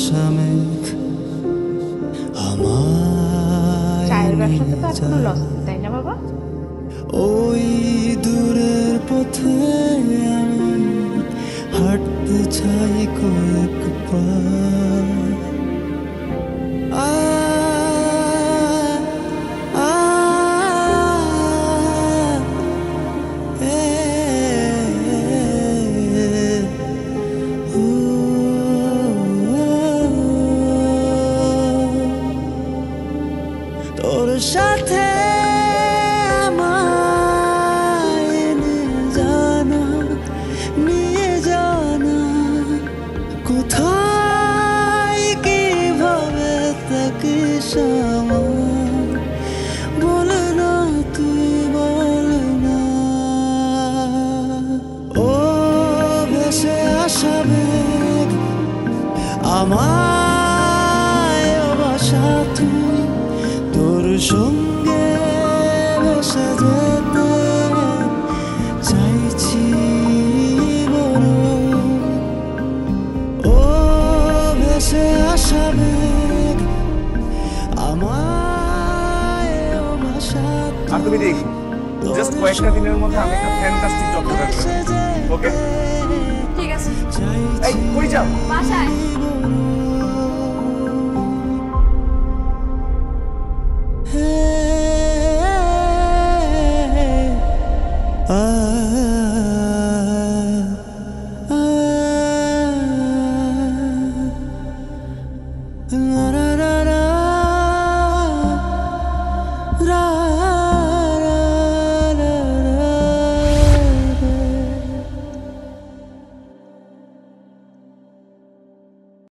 ভাষা মেঘ আমার চায়ের ব্যবসাতে তো এখনো লস, তাই না বাবা? ওই দূরের পথে আমি হাঁটতে চাই কয়েক পা। তোর সাথে আমায় নিয়ে জানা কোথায় কিভাবে থাকিস আমার, বল না তুই বল না। ও ভেসে আসা মেঘ আমায় বাসা তুই, তোর সঙ্গে ভেসে যেতে চাইছি বড়। ও ভেসে আসা মেঘ আমায় বাসা আর তুমি দেখো জাস্ট কয়েকটা দিনের মধ্যে আমি একটা ফ্যান্টাস্টিক জব জোগাড় করব। ওকে ঠিক আছে, এই কই যাও? বাসায়।